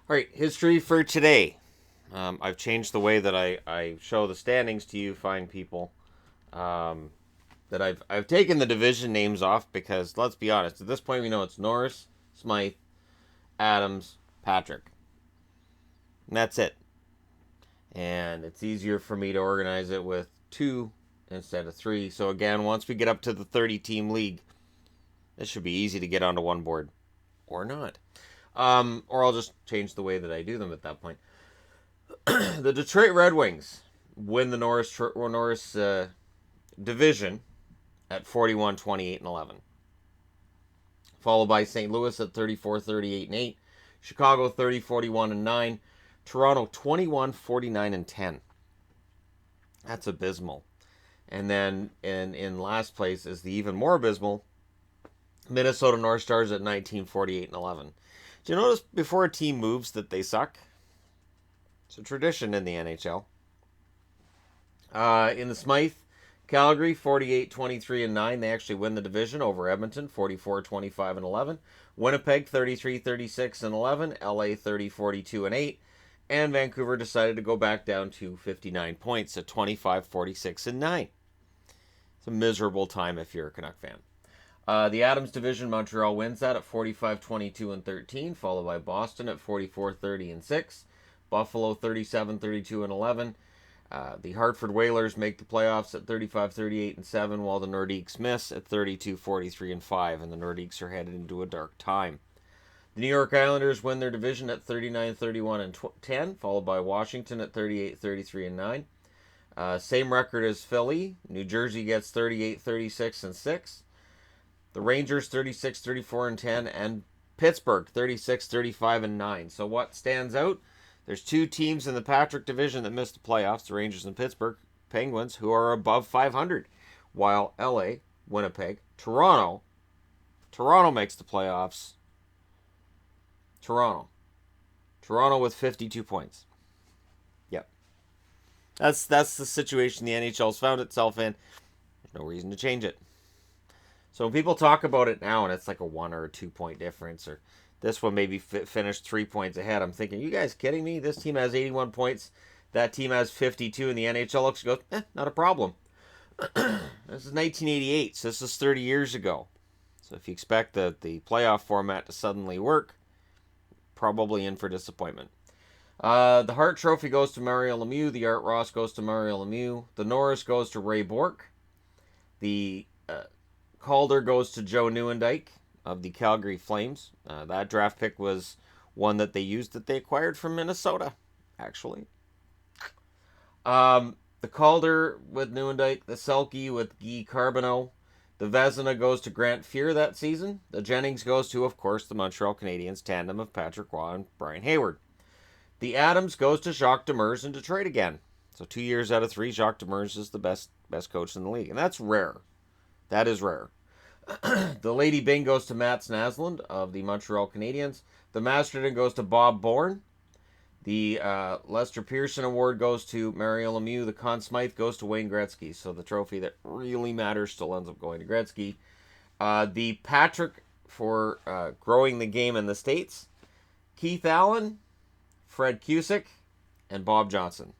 All right, history for today. I've changed the way that I show the standings to you fine people. Um, that I've taken the division names off because let's be honest, at this point we know it's Norris, Smythe, Adams, Patrick. And that's it. And it's easier for me to organize it with two instead of three. So again, once we get up to the 30-team league, this should be easy to get onto one board. Or not. Or I'll just change the way that I do them at that point. The Detroit Red Wings win the Norris division at 41, 28, and 11. Followed by St. Louis at 34, 38, and 8. Chicago 30, 41, and 9. Toronto 21, 49, and 10. That's abysmal. And then in last place is the even more abysmal Minnesota North Stars at 19, 48, and 11. Do you notice before a team moves that they suck? It's a tradition in the NHL. In the Smythe, Calgary 48, 23, and 9. They actually win the division over Edmonton 44, 25, and 11. Winnipeg 33, 36, and 11. LA 30, 42, and 8. And Vancouver decided to go back down to 59 points at 25, 46, and 9. It's a miserable time if you're a Canuck fan. The Adams division, Montreal wins that at 45, 22, and 13, followed by Boston at 44, 30, and 6. Buffalo 37, 32, and 11. The Hartford Whalers make the playoffs at 35, 38, and 7, while the Nordiques miss at 32, 43, and 5, and the Nordiques are headed into a dark time. The New York Islanders win their division at 39, 31, and 10, followed by Washington at 38, 33, and 9. Same record as Philly. New Jersey gets 38, 36, and 6. The Rangers 36, 34, and 10, and Pittsburgh 36, 35, and 9. So what stands out? There's two teams in the Patrick division that missed the playoffs, the Rangers and Pittsburgh Penguins, who are above 500, while LA, Winnipeg, Toronto makes the playoffs. Toronto with 52 points. Yep. That's the situation the NHL's found itself in. There's no reason to change it. So when people talk about it now and it's like a 1 or a 2 point difference, or this one maybe finished 3 points ahead, I'm thinking, you guys kidding me? This team has 81 points. That team has 52, and the NHL looks and goes, not a problem. This is 1988, so this is 30 years ago. So if you expect the playoff format to suddenly work, probably in for disappointment. The Hart Trophy goes to Mario Lemieux. The Art Ross goes to Mario Lemieux. The Norris goes to Ray Bourque. The Calder goes to Joe Nieuwendyk of the Calgary Flames. That draft pick was one that they used that they acquired from Minnesota, actually. The Calder with Nieuwendyk. The Selke with Guy Carbonneau. The Vezina goes to Grant Fuhr that season. The Jennings goes to, of course, the Montreal Canadiens tandem of Patrick Roy and Brian Hayward. The Adams goes to Jacques Demers in Detroit again. So 2 years out of 3, Jacques Demers is the best coach in the league. And that's rare. That is rare. The Lady Byng goes to Mats Naslund of the Montreal Canadiens. The Masterton goes to Bob Bourne. The Lester Pearson Award goes to Mario Lemieux. The Conn Smythe goes to Wayne Gretzky. So the trophy that really matters still ends up going to Gretzky. The Patrick for growing the game in the States. Keith Allen, Fred Cusick, and Bob Johnson.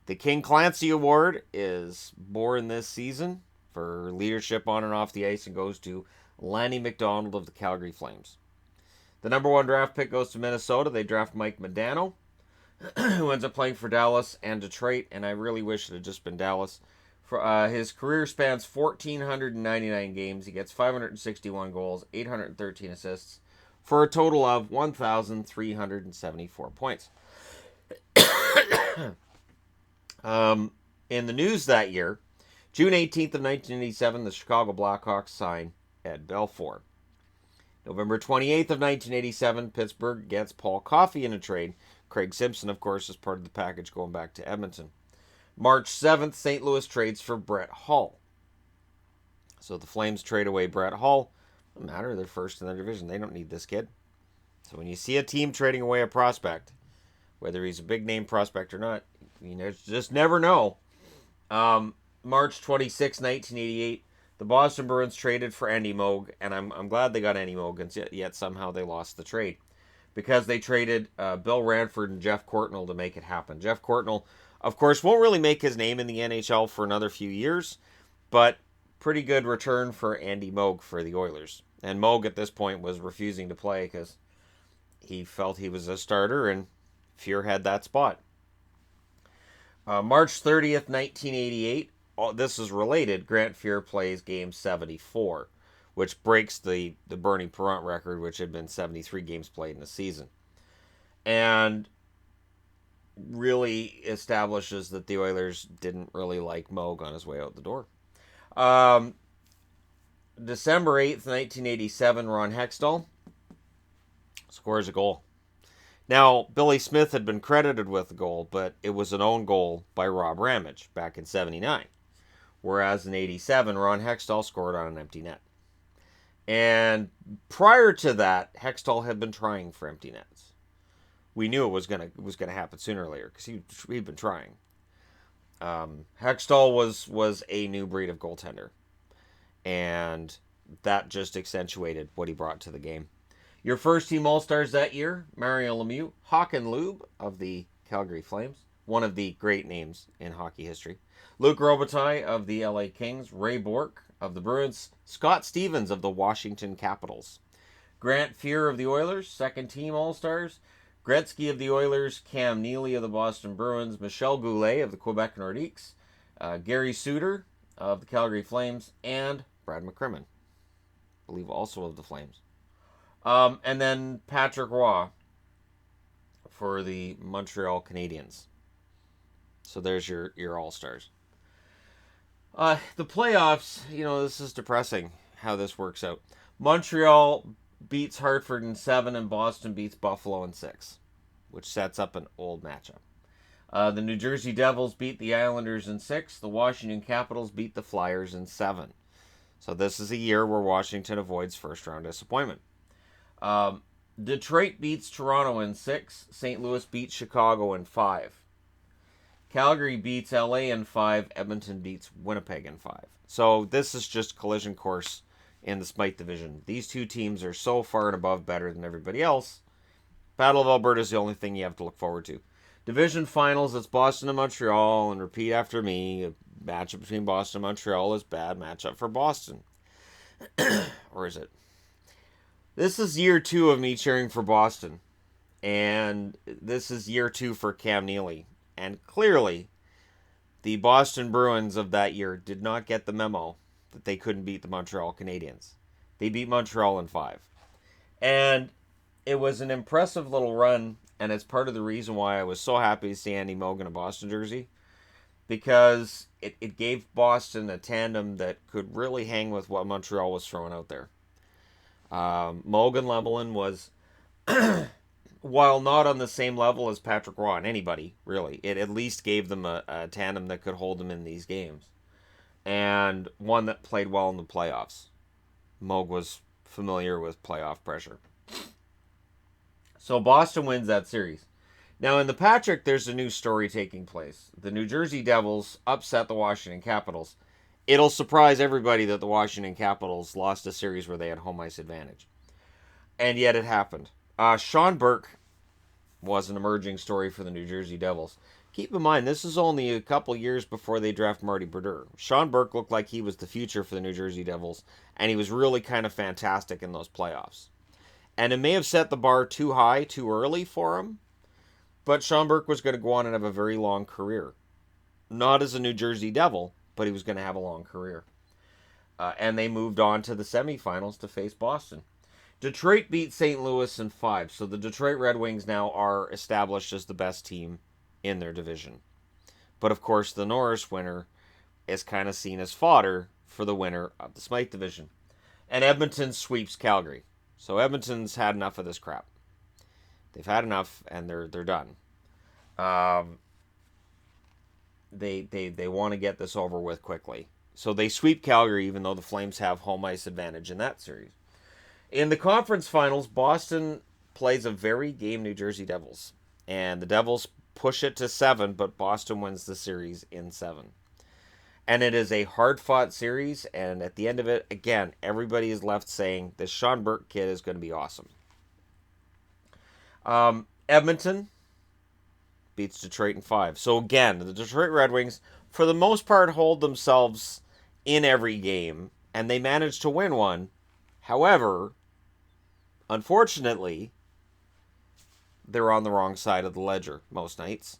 The King Clancy Award is born this season for leadership on and off the ice and goes to Lanny McDonald of the Calgary Flames. The number 1 draft pick goes to Minnesota. They draft Mike Modano, who ends up playing for Dallas and Detroit, and I really wish it had just been Dallas. For his career spans 1,499 games. He gets 561 goals, 813 assists, for a total of 1,374 points. In the news that year, June 18th of 1987, the Chicago Blackhawks sign Ed Belfour. November 28th of 1987, Pittsburgh gets Paul Coffey in a trade. Craig Simpson, of course, is part of the package going back to Edmonton. March 7th, St. Louis trades for Brett Hull. So the Flames trade away Brett Hull. No matter, they're first in their division. They don't need this kid. So when you see a team trading away a prospect, whether he's a big-name prospect or not, you just never know. March 26, 1988, the Boston Bruins traded for Andy Moog, and I'm glad they got Andy Moog, and yet somehow they lost the trade. because they traded Bill Ranford and Jeff Courtnall to make it happen. Jeff Courtnall, of course, won't really make his name in the NHL for another few years, but pretty good return for Andy Moog for the Oilers. And Moog at this point was refusing to play because he felt he was a starter and Fuhr had that spot. March 30th, 1988, this is related, Grant Fuhr plays game 74, which breaks the Bernie Parent record, which had been 73 games played in a season. And really establishes that the Oilers didn't really like Moog on his way out the door. December 8th, 1987, Ron Hextall scores a goal. Now, Billy Smith had been credited with the goal, but it was an own goal by Rob Ramage back in 79. Whereas in 87, Ron Hextall scored on an empty net. And prior to that, Hextall had been trying for empty nets. We knew it was gonna happen sooner or later because he'd been trying. Hextall was a new breed of goaltender, and that just accentuated what he brought to the game. Your first team All-Stars that year, Mario Lemieux, Håkan Lube of the Calgary Flames, one of the great names in hockey history. Luc Robitaille of the LA Kings, Ray Bourque of the Bruins, Scott Stevens of the Washington Capitals. Grant Fuhr of the Oilers, second team All-Stars. Gretzky of the Oilers, Cam Neely of the Boston Bruins, Michel Goulet of the Quebec Nordiques, Gary Suter of the Calgary Flames, and Brad McCrimmon, I believe also of the Flames. And then Patrick Roy for the Montreal Canadiens. So there's your All-Stars. The playoffs, this is depressing how this works out. Montreal beats Hartford in 7 and Boston beats Buffalo in 6, which sets up an old matchup. The New Jersey Devils beat the Islanders in 6. The Washington Capitals beat the Flyers in 7. So this is a year where Washington avoids first-round disappointment. Detroit beats Toronto in 6. St. Louis beats Chicago in 5. Calgary beats LA in 5. Edmonton beats Winnipeg in 5. So this is just collision course in the Smythe division. These two teams are so far and above better than everybody else. Battle of Alberta is the only thing you have to look forward to. Division finals, it's Boston and Montreal, and repeat after me, a matchup between Boston and Montreal is bad matchup for Boston. Or is it? This is year 2 of me cheering for Boston. And this is year 2 for Cam Neely. And clearly, the Boston Bruins of that year did not get the memo that they couldn't beat the Montreal Canadiens. They beat Montreal in 5. And it was an impressive little run, and it's part of the reason why I was so happy to see Andy Moog in a Boston jersey, because it gave Boston a tandem that could really hang with what Montreal was throwing out there. Moog and Lemelin was, while not on the same level as Patrick Roy and anybody, really, it at least gave them a tandem that could hold them in these games. And one that played well in the playoffs. Moog was familiar with playoff pressure. So Boston wins that series. Now in the Patrick, there's a new story taking place. The New Jersey Devils upset the Washington Capitals. It'll surprise everybody that the Washington Capitals lost a series where they had home ice advantage. And yet it happened. Sean Burke was an emerging story for the New Jersey Devils. Keep in mind, this is only a couple years before they draft Marty Brodeur. Sean Burke looked like he was the future for the New Jersey Devils, and he was really kind of fantastic in those playoffs. And it may have set the bar too high, too early for him, but Sean Burke was going to go on and have a very long career. Not as a New Jersey Devil, but he was going to have a long career. And they moved on to the semifinals to face Boston. Detroit beat St. Louis in 5, so the Detroit Red Wings now are established as the best team in their division. But of course, the Norris winner is kind of seen as fodder for the winner of the Smythe division. And Edmonton sweeps Calgary. So Edmonton's had enough of this crap. They've had enough, and they're done. They want to get this over with quickly. So they sweep Calgary, even though the Flames have home ice advantage in that series. In the conference finals, Boston plays a very game New Jersey Devils. And the Devils push it to 7, but Boston wins the series in 7. And it is a hard-fought series, and at the end of it, again, everybody is left saying, this Sean Burke kid is going to be awesome. Edmonton beats Detroit in 5. So again, the Detroit Red Wings, for the most part, hold themselves in every game, and they manage to win one. However, unfortunately, they're on the wrong side of the ledger most nights.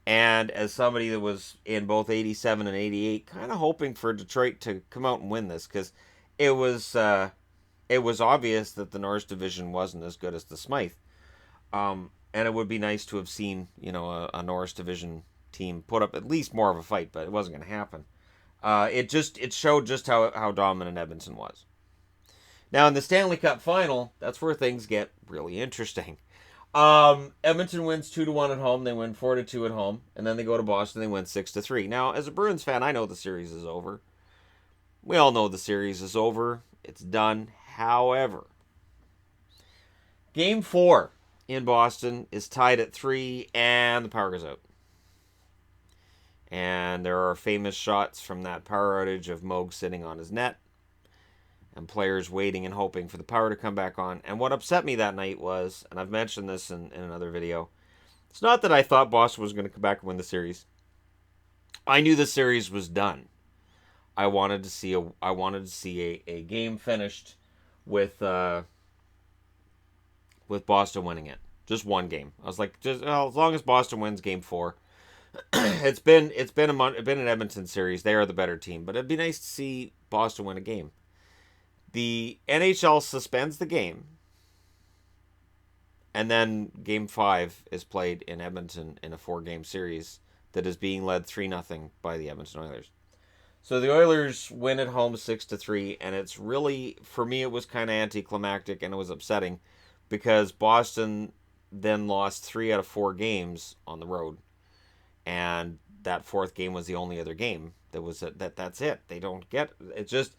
And as somebody that was in both 87 and 88, kind of hoping for Detroit to come out and win this, because it was obvious that the Norris division wasn't as good as the Smythe. And it would be nice to have seen, a Norris division team put up at least more of a fight, but it wasn't going to happen. It showed just how dominant Edmonton was. Now in the Stanley Cup final, that's where things get really interesting. Edmonton wins 2-1 at home. They win 4-2 at home, and then they go to Boston. They win 6-3. Now, as a Bruins fan, I know the series is over. We all know the series is over. It's done. However, Game 4 in Boston is tied at 3, and the power goes out. And there are famous shots from that power outage of Moog sitting on his net and players waiting and hoping for the power to come back on. And what upset me that night was, and I've mentioned this in another video, it's not that I thought Boston was going to come back and win the series. I knew the series was done. I wanted to see a game finished with Boston winning it. Just one game. I was like, as long as Boston wins Game 4. It's been an Edmonton series. They are the better team, but it'd be nice to see Boston win a game. The NHL suspends the game, and then Game 5 is played in Edmonton in a 4-game series that is being led 3-0 by the Edmonton Oilers. So the Oilers win at home 6-3, and it's really, for me, it was kind of anticlimactic, and it was upsetting because Boston then lost 3 out of 4 games on the road, and that 4th game was the only other game that's it. They don't get it. Just,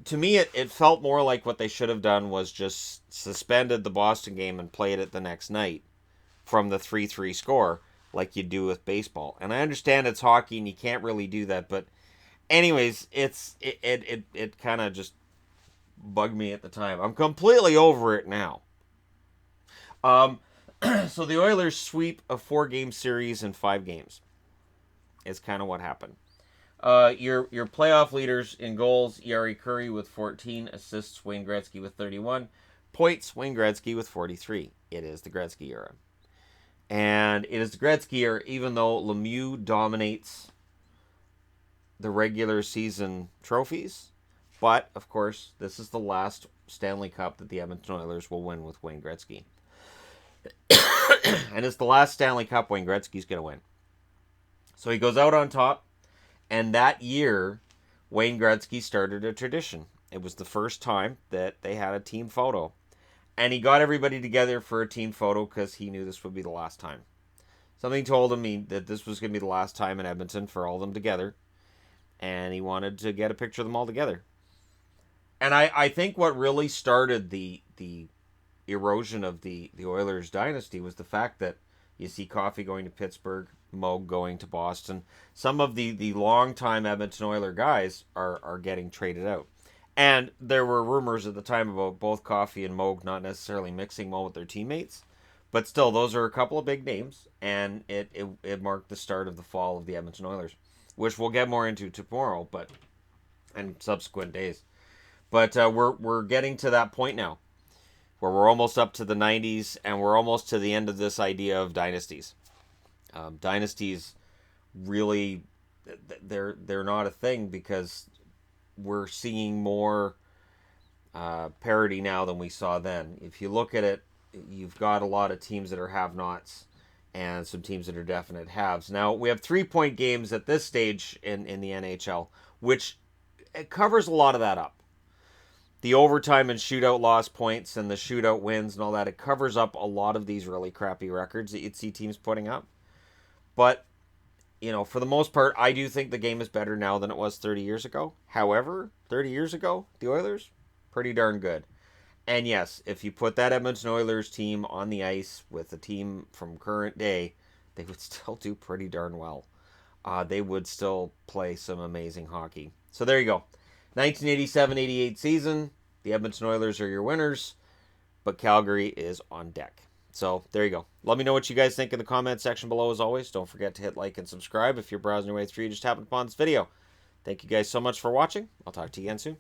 to me, it felt more like what they should have done was just suspended the Boston game and played it the next night from the 3-3 score like you do with baseball. And I understand it's hockey and you can't really do that, but anyways, it kind of just bugged me at the time. I'm completely over it now. So the Oilers sweep a 4-game series in 5 games. Is kind of what happened. Your playoff leaders in goals: Jari Kurri with 14, assists Wayne Gretzky with 31, points Wayne Gretzky with 43. It is the Gretzky era, and it is the Gretzky era. Even though Lemieux dominates the regular season trophies, but of course this is the last Stanley Cup that the Edmonton Oilers will win with Wayne Gretzky, and it's the last Stanley Cup Wayne Gretzky's going to win. So he goes out on top. And that year, Wayne Gretzky started a tradition. It was the first time that they had a team photo. And he got everybody together for a team photo because he knew this would be the last time. Something told him that this was going to be the last time in Edmonton for all of them together. And he wanted to get a picture of them all together. And I think what really started the erosion of the Oilers dynasty was the fact that you see Coffey going to Pittsburgh, Moog going to Boston. Some of the longtime Edmonton Oiler guys are getting traded out. And there were rumors at the time about both Coffey and Moog not necessarily mixing well with their teammates. But still, those are a couple of big names. And it marked the start of the fall of the Edmonton Oilers, which we'll get more into tomorrow, and subsequent days. But we're getting to that point now where we're almost up to the 90s, and we're almost to the end of this idea of dynasties. Dynasties really, they're not a thing because we're seeing more parity now than we saw then. If you look at it, you've got a lot of teams that are have-nots and some teams that are definite haves. Now, we have 3-point games at this stage in the NHL, which it covers a lot of that up. The overtime and shootout loss points and the shootout wins and all that, it covers up a lot of these really crappy records that you'd see teams putting up. But, for the most part, I do think the game is better now than it was 30 years ago. However, 30 years ago, the Oilers, pretty darn good. And yes, if you put that Edmonton Oilers team on the ice with a team from current day, they would still do pretty darn well. They would still play some amazing hockey. So there you go. 1987-88 season, the Edmonton Oilers are your winners, but Calgary is on deck. So there you go. Let me know what you guys think in the comment section below as always. Don't forget to hit like and subscribe if you're browsing your way through. You just happened upon this video. Thank you guys so much for watching. I'll talk to you again soon.